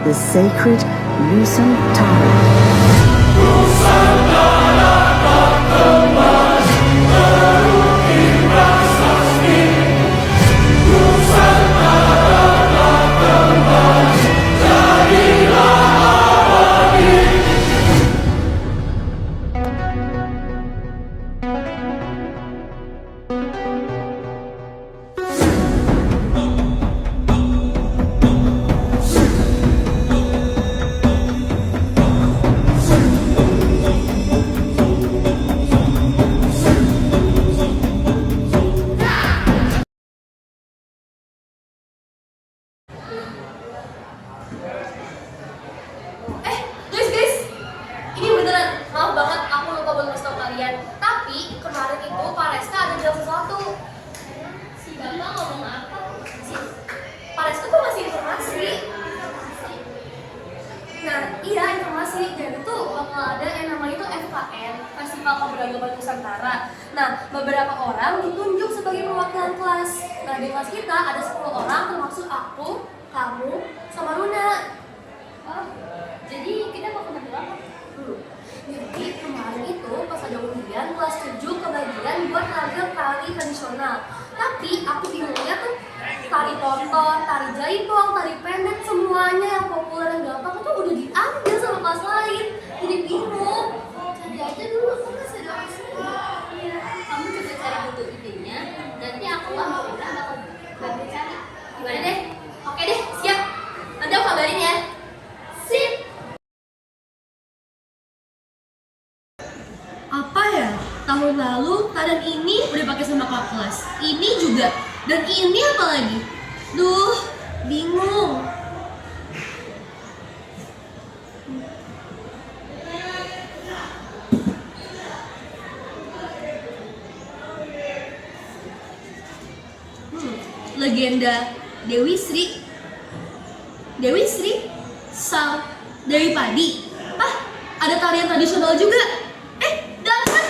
the sacred Nusantara. Guys, ini beneran, maaf banget aku lupa buat ngasih tau kalian. Tapi kemarin itu Pak Reska ada bilang sesuatu. Si Bapak ngomong apa? Pak Reska tuh ngasih informasi. Nah, iya informasi. Jadi tuh bakal ada yang namanya itu FKN, Festival Keberagaman Nusantara. Nah, beberapa orang ditunjuk sebagai perwakilan kelas. Nah, di kelas kita ada 10 orang termasuk aku, kamu, sama Runa. Oh, jadi kita mau kemana apa? Jadi kemarin itu pas ada undian kelas 7 kebagian buat tari tradisional. Tapi aku bingungnya tuh tari tonton, tari jaipong, tari pendek, semuanya yang populer yang gampang itu udah diambil sama kelas lain. Jadi bingung. Cari aja dulu, kan masih ada opsi. Iya, kamu coba cari dulu idenya. Nanti aku sama Rina bakal bantu cari. Gimana deh? Oke deh, siap. Nanti aku kabarin ya. Sip. Apa ya? Tahun lalu tarian ini udah pakai sama kakak kelas. Ini juga. Dan ini apa lagi? Duh, bingung. Legenda Dewi Sri, Sang Dewi Padi. Ah, ada tarian tradisional juga. Dapat.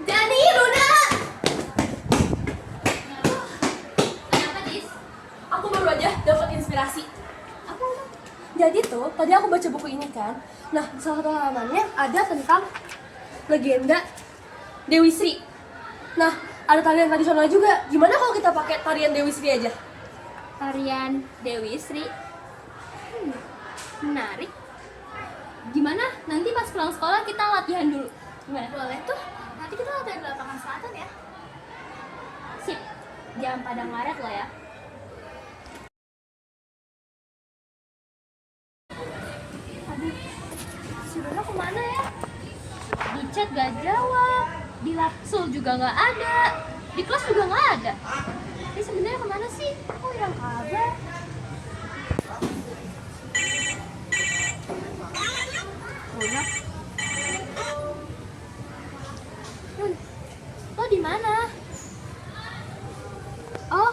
Dani, Runa. Kenapa, Dis? Aku baru aja dapat inspirasi. Jadi tuh, tadi aku baca buku ini kan. Nah, salah satu halamannya ada tentang legenda Dewi Sri. Nah, ada tarian tradisional juga. Gimana kalau kita pakai tarian Dewi Sri aja? Tarian Dewi Sri. Menarik. Gimana? Nanti pas pulang sekolah kita latihan dulu. Gimana? Boleh tuh. Nanti kita latihan di lapangan selatan ya. Sip. Jangan pada ngaret lo ya. Aduh, si Runa kemana ya? Di chat gak jawab. Di lapsul juga gak ada. Di kelas juga gak ada. Ini sebenarnya kemana sih? Kok hilang kabar? Runa. Run, lo di mana? Oh,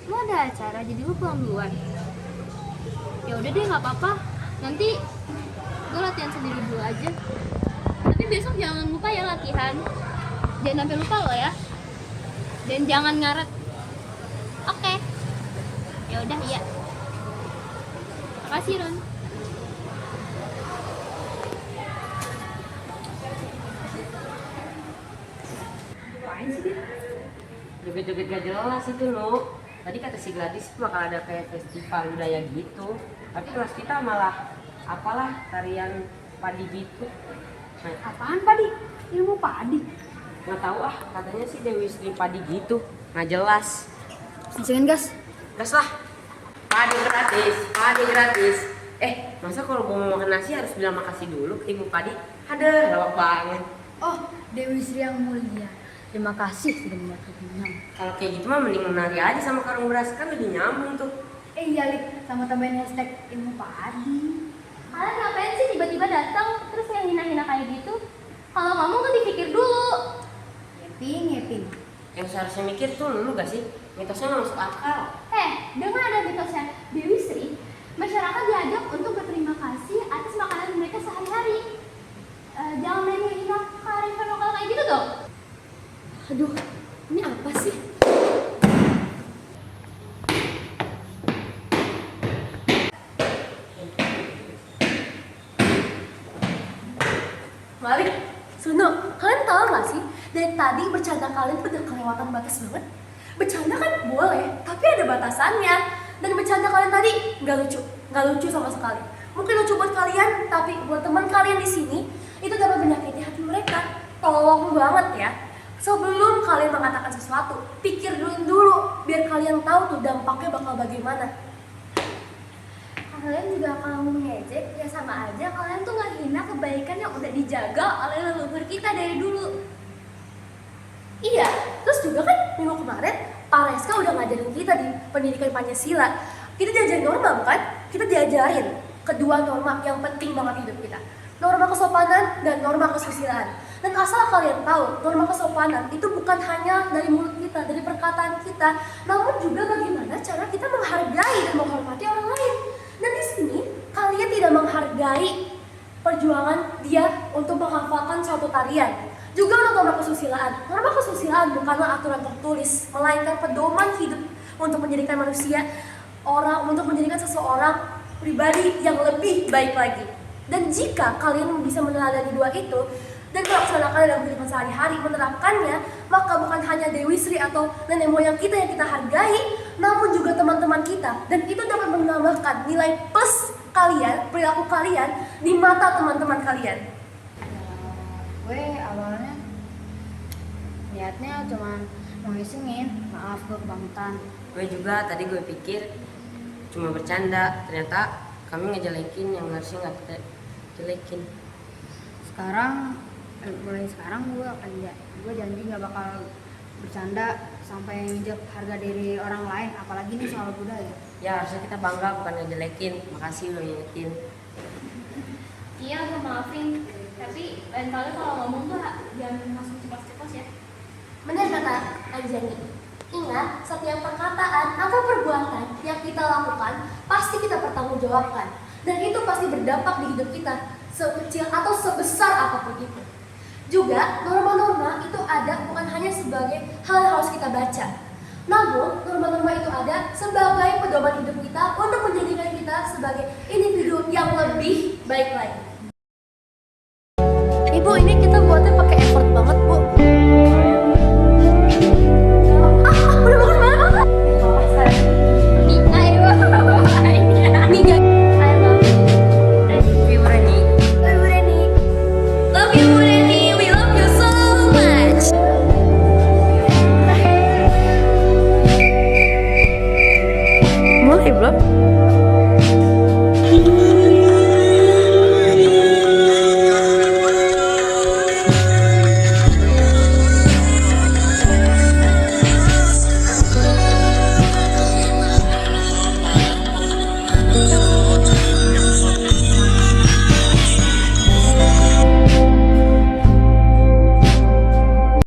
lo ada acara jadi lo pulang duluan. Ya udah deh nggak apa-apa. Nanti gue latihan sendiri dulu aja. Tapi besok jangan lupa ya latihan. Jangan sampai lupa lo ya. Dan jangan ngaret. Oke. Ya udah iya. Makasih Ron. Ngapain sih dia? Joget-joget gak jelas itu loh. Tadi kata si Gladys bakal ada kayak festival budaya gitu. Tapi kelas kita malah apalah tarian padi gitu. Nah, Apaan padi? Ilmu padi. nggak tahu ah, katanya sih Dewi Sri padi gitu. Nggak jelas. Jangan gas. Gas lah. Padi gratis, padi gratis. Masa kalau mau makan nasi harus bilang makasih dulu ke Ibu Padi? Ada, lawak banget. Oh, Dewi Sri yang mulia. Terima kasih sudah membuatku kenyang. Kalau kayak gitu mah mending menari aja sama karung beras, kan lebih nyambung tuh. Iya, Lik, sama tambahin hashtag ilmu padi. Kalian ngapain sih tiba-tiba datang terus yang hina-hina kayak gitu? Kalau ngomong kan dipikir dulu. Ngeping. Yang seharusnya mikir tuh lu gak sih? Mitosnya nggak masuk akal. Dengan ada mitosnya Dewi Sri, masyarakat diajak untuk berterima kasih atas makanan mereka sehari-hari. Jangan main hina kearifan lokal kayak gitu dong. Aduh, ini apa sih? Malik, Suno, kalian tahu gak sih? Dari tadi bercanda kalian udah kelewatan batas banget. Bercanda kan boleh, tapi ada batasannya. Dan bercanda kalian tadi nggak lucu sama sekali. Mungkin lucu buat kalian, tapi buat teman kalian di sini itu dapat menyakiti hati mereka. Tolong banget ya. Sebelum kalian mengatakan sesuatu, pikir dulu biar kalian tahu tuh dampaknya bakal bagaimana. Kalian juga kalau ngejek ya sama aja kalian tuh nggak hina kebaikan yang udah dijaga oleh leluhur kita dari dulu. Iya, terus juga kan minggu kemarin Pak Reska udah ngajarin kita di pendidikan Pancasila. Kita diajarin norma bukan? Kita diajarin kedua norma yang penting banget hidup kita. Norma kesopanan dan norma kesusilaan. Dan asal kalian tahu, norma kesopanan itu bukan hanya dari mulut kita, dari perkataan kita, namun juga bagaimana cara kita menghargai dan menghormati orang lain. Dan di sini kalian tidak menghargai perjuangan dia untuk menghafalkan suatu tarian. Juga untuk norma kesusilaan. Norma kesusilaan bukanlah aturan tertulis, melainkan pedoman hidup untuk menjadikan manusia untuk menjadikan seseorang pribadi yang lebih baik lagi. Dan jika kalian bisa meneladani dua itu dan melaksanakan dalam kehidupan sehari-hari, menerapkannya, maka bukan hanya Dewi Sri atau nenek moyang kita yang kita hargai, namun juga teman-teman kita. Dan itu dapat menambahkan nilai plus kalian, perilaku kalian di mata teman-teman kalian. Gue awalnya niatnya cuma mau isengin, maaf gue kebangetan. Gue juga tadi gue pikir cuma bercanda, ternyata kami ngejelekin yang harusnya nggak kita jelekin. Mulai sekarang gue janji nggak bakal bercanda sampai nginjek harga diri orang lain, apalagi nih soal budaya. Ya harusnya kita bangga bukan ngejelekin. Makasih lo ngingetin. Iya, gue maafin. Tapi lain kali kalau ngomong tuh jangan langsung cepat-cepat ya. Benar kata Anjani. Ingat, setiap perkataan atau perbuatan yang kita lakukan pasti kita pertanggungjawabkan. Dan itu pasti berdampak di hidup kita, sekecil atau sebesar apapun itu. Juga, norma-norma itu ada bukan hanya sebagai hal yang harus kita baca. Namun, norma-norma itu ada sebagai pedoman hidup kita untuk menjadikan kita sebagai individu yang lebih baik lagi.